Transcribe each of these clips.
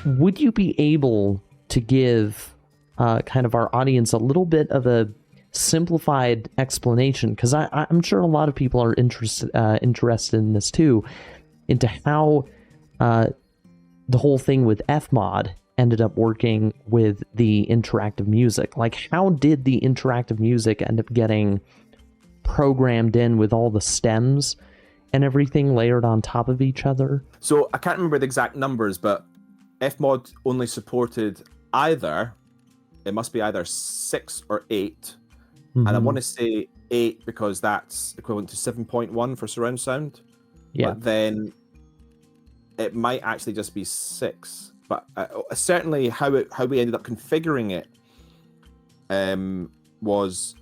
Would you be able to give kind of our audience a little bit of a simplified explanation? Because I'm sure a lot of people are interested in this too, into how the whole thing with Fmod ended up working with the interactive music. Like, how did the interactive music end up getting programmed in with all the stems and everything layered on top of each other? So I can't remember the exact numbers, but Fmod only supported either, it must be either 6 or 8. And I want to say 8 because that's equivalent to 7.1 for surround sound. Yeah. But then it might actually just be 6. But certainly how we ended up configuring it was...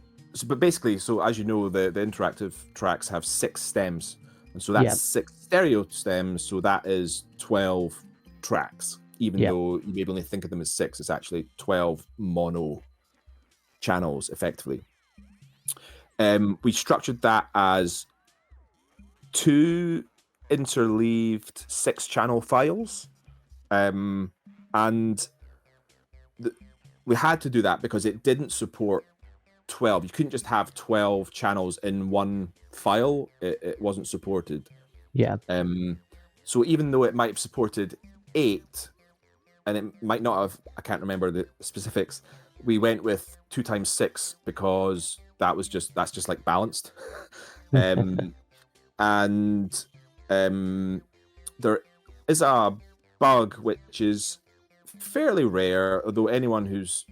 But basically, so as you know, the interactive tracks have 6 stems. And so that's 6 stereo stems. So that is 12 tracks. Even though you maybe only think of them as 6, it's actually 12 mono channels, effectively. We structured that as 2 interleaved 6-channel files. And we had to do that because it didn't support 12. You couldn't just have 12 channels in one file. It wasn't supported. Yeah. So even though it might have supported 8, and it might not have, I can't remember the specifics, we went with 2 times 6 because that's just like balanced. And there is a bug which is fairly rare, although anyone who's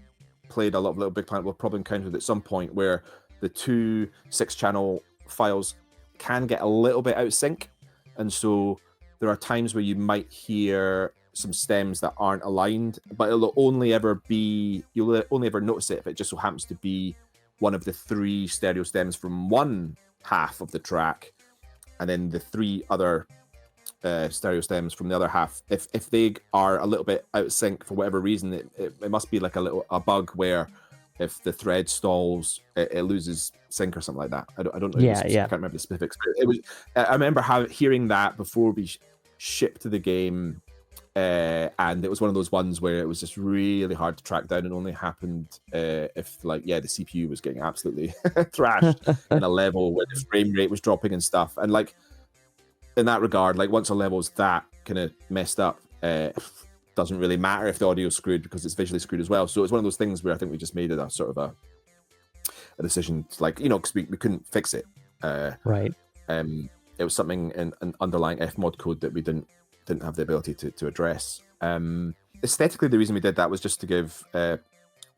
played a lot of LittleBigPlanet will probably encounter it at some point, where the 2 6-channel files can get a little bit out of sync. And so there are times where you might hear some stems that aren't aligned, but you'll only ever notice it if it just so happens to be one of the 3 stereo stems from one half of the track, and then the 3 other stereo stems from the other half. If they are a little bit out of sync for whatever reason, it must be like a bug where if the thread stalls, it loses sync or something like that. I don't know. I can't remember the specifics. But it was. I remember hearing that before we shipped to the game. And it was one of those ones where it was just really hard to track down, and only happened if the CPU was getting absolutely thrashed in a level where the frame rate was dropping and stuff. And like in that regard, like once a level's that kind of messed up, doesn't really matter if the audio's screwed because it's visually screwed as well. So it's one of those things where I think we just made it a sort of a decision to, like, because we couldn't fix it. Right. It was something in an underlying Fmod code that we didn't have the ability to address. Aesthetically, the reason we did that was just to give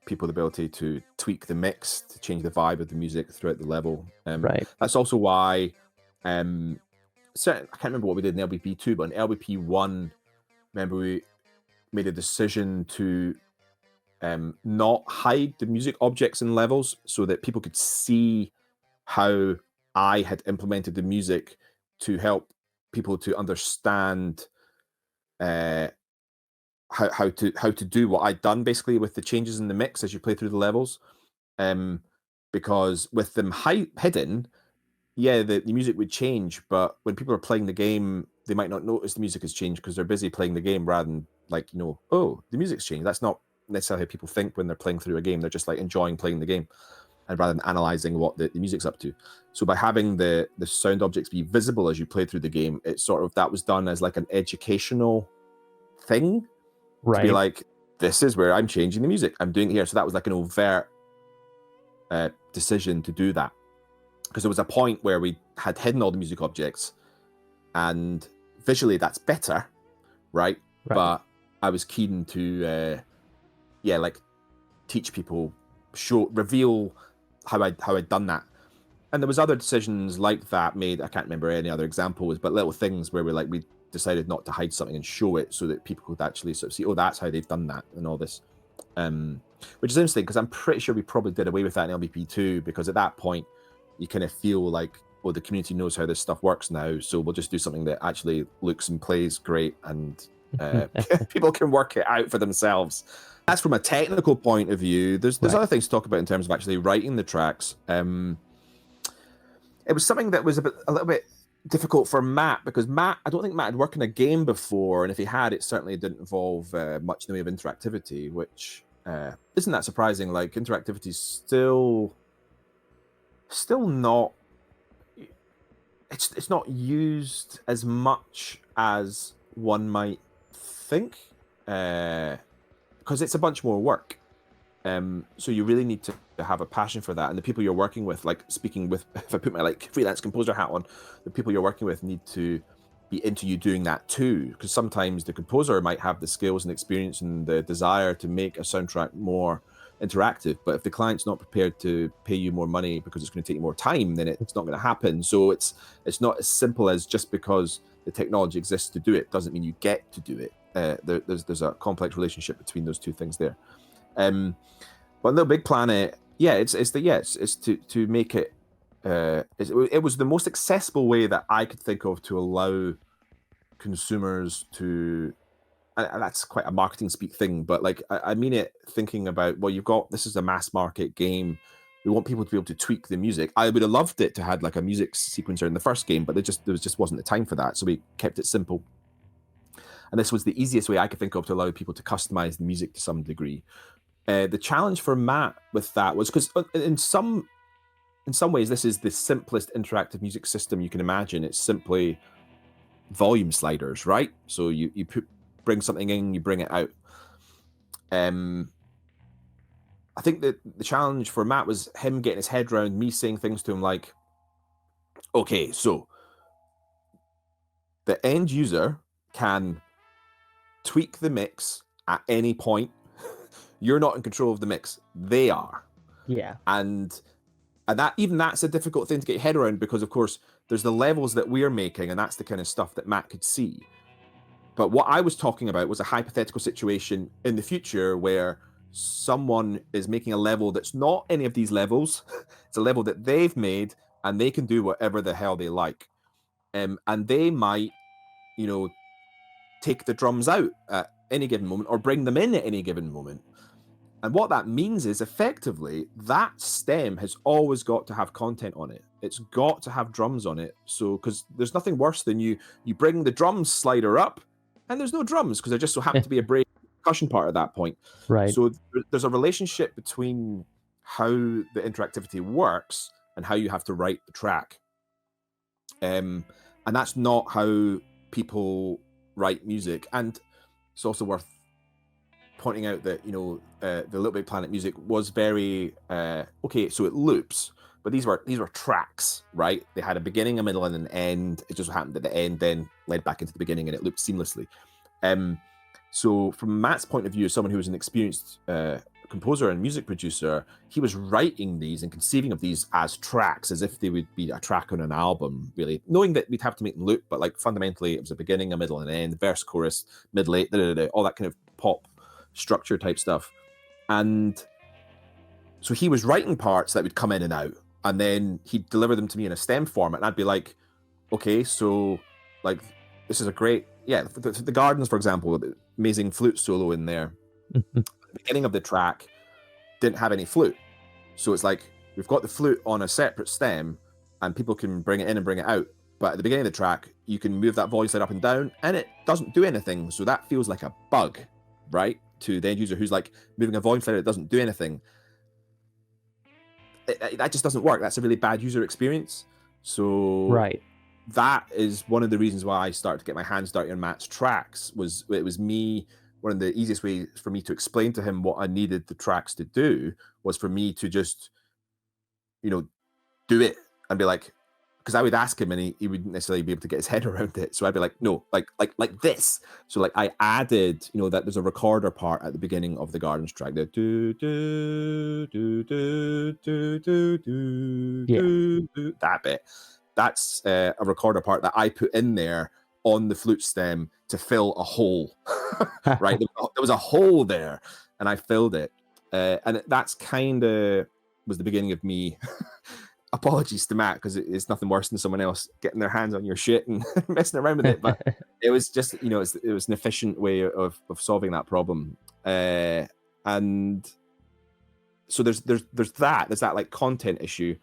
people the ability to tweak the mix, to change the vibe of the music throughout the level. Right. That's also why, I can't remember what we did in LBP2, but in LBP1, remember we made a decision to not hide the music objects in levels so that people could see how I had implemented the music to help people to understand how to do what I'd done basically with the changes in the mix as you play through the levels. Because with them hidden, the music would change, but when people are playing the game, they might not notice the music has changed because they're busy playing the game rather than like, oh, the music's changed. That's not necessarily how people think when they're playing through a game. They're just like enjoying playing the game, and rather than analyzing what the music's up to. So by having the sound objects be visible as you play through the game, it sort of, that was done as like an educational thing. Right. To be like, this is where I'm changing the music. I'm doing it here. So that was like an overt decision to do that. Because there was a point where we had hidden all the music objects, and visually that's better, right? But I was keen to, teach people, reveal how I'd done that. And there was other decisions like that made. I can't remember any other examples, but little things where we decided not to hide something and show it so that people could actually sort of see, oh, that's how they've done that and all this. Which is interesting because I'm pretty sure we probably did away with that in LBP2, because at that point you kind of feel like, oh, the community knows how this stuff works now, so we'll just do something that actually looks and plays great, and people can work it out for themselves. That's from a technical point of view. There's other things to talk about in terms of actually writing the tracks. it was something that was a little bit difficult for Matt, because I don't think Matt had worked in a game before, and if he had, it certainly didn't involve much in the way of interactivity, which isn't that surprising. Like, interactivity is still not, it's not used as much as one might think, because it's a bunch more work. So you really need to have a passion for that, and the people you're working with, like, speaking with, if I put my like freelance composer hat on, the people you're working with need to be into you doing that too, because sometimes the composer might have the skills and experience and the desire to make a soundtrack more interactive, but if the client's not prepared to pay you more money because it's going to take you more time, then it's not going to happen. So it's not as simple as just because the technology exists to do it doesn't mean you get to do it. There's a complex relationship between those two things there. But LittleBigPlanet, it's to make it. It was the most accessible way that I could think of to allow consumers to, and that's quite a marketing speak thing, but like I mean it, thinking about, well, this is a mass market game. We want people to be able to tweak the music. I would have loved it to had like a music sequencer in the first game, but there just wasn't the time for that, so we kept it simple. And this was the easiest way I could think of to allow people to customize the music to some degree. The challenge for Matt with that was, because in some ways this is the simplest interactive music system you can imagine. It's simply volume sliders, right? So you bring something in, you bring it out. I think that the challenge for Matt was him getting his head around me saying things to him like, okay, so the end user can tweak the mix at any point. You're not in control of the mix. They are. Yeah. And that's a difficult thing to get your head around, because of course there's the levels that we're making, and that's the kind of stuff that Matt could see. But what I was talking about was a hypothetical situation in the future where someone is making a level that's not any of these levels. It's a level that they've made, and they can do whatever the hell they like. And they might, take the drums out at any given moment or bring them in at any given moment. And what that means is, effectively, that stem has always got to have content on it. It's got to have drums on it. So, because there's nothing worse than you bring the drums slider up and there's no drums, because there just so happened to be a break percussion part at that point. Right. So there's a relationship between how the interactivity works and how you have to write the track. And that's not how people write music. And it's also worth pointing out that the LittleBigPlanet music was very okay. So it loops, but these were tracks, right? They had a beginning, a middle, and an end. It just happened that the end then led back into the beginning, and it looped seamlessly. So from Matt's point of view, as someone who was an experienced composer and music producer, he was writing these and conceiving of these as tracks, as if they would be a track on an album, really, knowing that we'd have to make them loop, but like fundamentally it was a beginning, a middle, and an end, verse, chorus, mid, late, all that kind of pop structure type stuff. And so he was writing parts that would come in and out, and then he'd deliver them to me in a stem format, and I'd be like, okay, so like this is a great, the Gardens, for example, the amazing flute solo in there. The beginning of the track didn't have any flute, so it's like we've got the flute on a separate stem and people can bring it in and bring it out, but at the beginning of the track you can move that voice up and down and it doesn't do anything. So that feels like a bug, right, to the end user who's like moving a volume slider that doesn't do anything. That just doesn't work. That's a really bad user experience. So right, that is one of the reasons why I started to get my hands dirty on Matt's tracks. It was me, one of the easiest ways for me to explain to him what I needed the tracks to do was for me to just do it and be like, because I would ask him and he wouldn't necessarily be able to get his head around it. So I'd be like, no, like this. So like I added, that there's a recorder part at the beginning of the Gardens track. The do do do do do do do do, that bit. That's a recorder part that I put in there on the flute stem to fill a hole. Right, there was a hole there, and I filled it, and that's kind of was the beginning of me. Apologies to Matt, because it's nothing worse than someone else getting their hands on your shit and messing around with it. But it was just, it was an efficient way of solving that problem. And so there's that like content issue,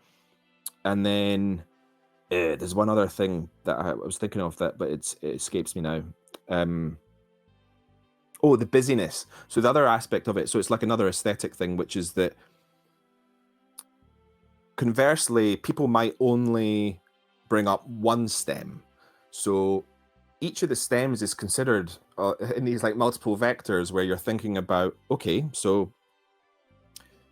and then There's one other thing that I was thinking of but it escapes me now. Oh, the busyness. So the other aspect of it, so it's like another aesthetic thing, which is that conversely, people might only bring up one stem. So each of the stems is considered in these like multiple vectors where you're thinking about, okay, so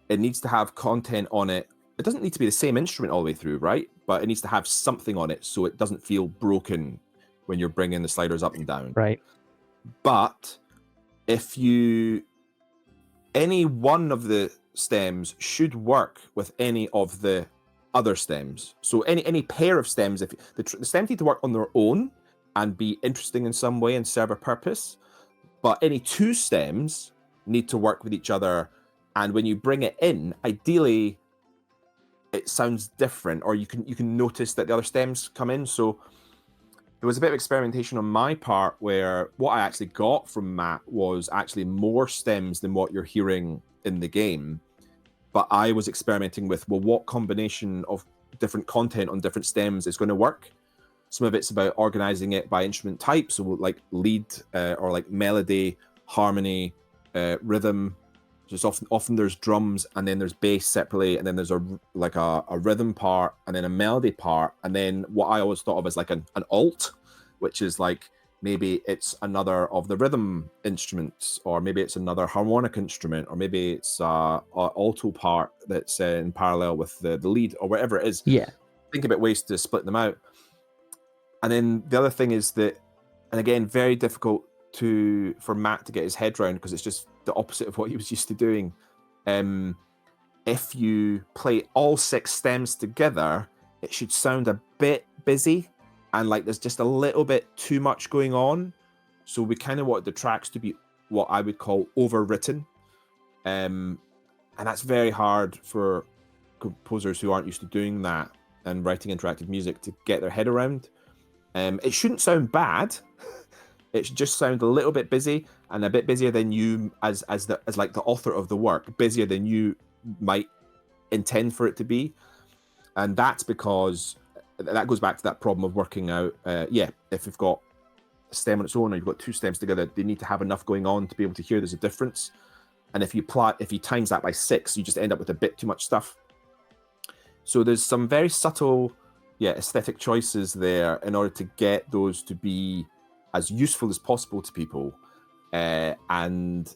it needs to have content on it. It doesn't need to be the same instrument all the way through, right? But it needs to have something on it so it doesn't feel broken when you're bringing the sliders up and down. Right. But if any one of the stems should work with any of the other stems. So any pair of stems, if the stems need to work on their own and be interesting in some way and serve a purpose, but any two stems need to work with each other. And when you bring it in, ideally, it sounds different, or you can notice that the other stems come in. So there was a bit of experimentation on my part where what I actually got from Matt was actually more stems than what you're hearing in the game. But I was experimenting with, well, what combination of different content on different stems is going to work? Some of it's about organizing it by instrument type, so like lead or like melody, harmony, rhythm. Just often there's drums, and then there's bass separately, and then there's a rhythm part, and then a melody part, and then what I always thought of as like an alt, which is like maybe it's another of the rhythm instruments, or maybe it's another harmonic instrument, or maybe it's a alto part that's in parallel with the lead, or whatever it is. Yeah. Think about ways to split them out. And then the other thing is that, and again, very difficult for Matt to get his head around, because it's just the opposite of what he was used to doing. If you play all 6 stems together, it should sound a bit busy, and like there's just a little bit too much going on. So we kind of want the tracks to be what I would call overwritten. And that's very hard for composers who aren't used to doing that and writing interactive music to get their head around. It shouldn't sound bad. It should just sound a little bit busy, and a bit busier than you, as like the author of the work, busier than you might intend for it to be. And that's because that goes back to that problem of working out. If you've got a stem on its own, or you've got 2 stems together, they need to have enough going on to be able to hear there's a difference. And if you times that by 6, you just end up with a bit too much stuff. So there's some very subtle, aesthetic choices there in order to get those to be as useful as possible to people. And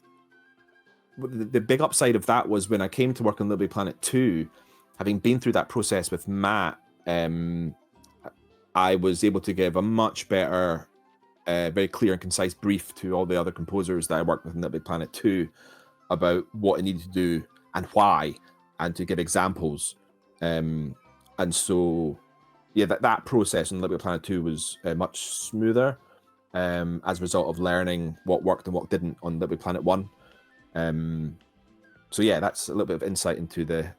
the big upside of that was when I came to work on LittleBigPlanet 2, having been through that process with Matt, I was able to give a much better, very clear and concise brief to all the other composers that I worked with in LittleBigPlanet 2 about what I needed to do and why, and to give examples. And so, that process in LittleBigPlanet 2 was much smoother as a result of learning what worked and what didn't on LittleBigPlanet 1. So that's a little bit of insight into the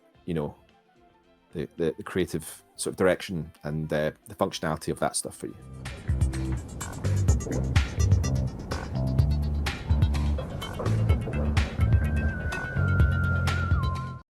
creative sort of direction and the functionality of that stuff for you.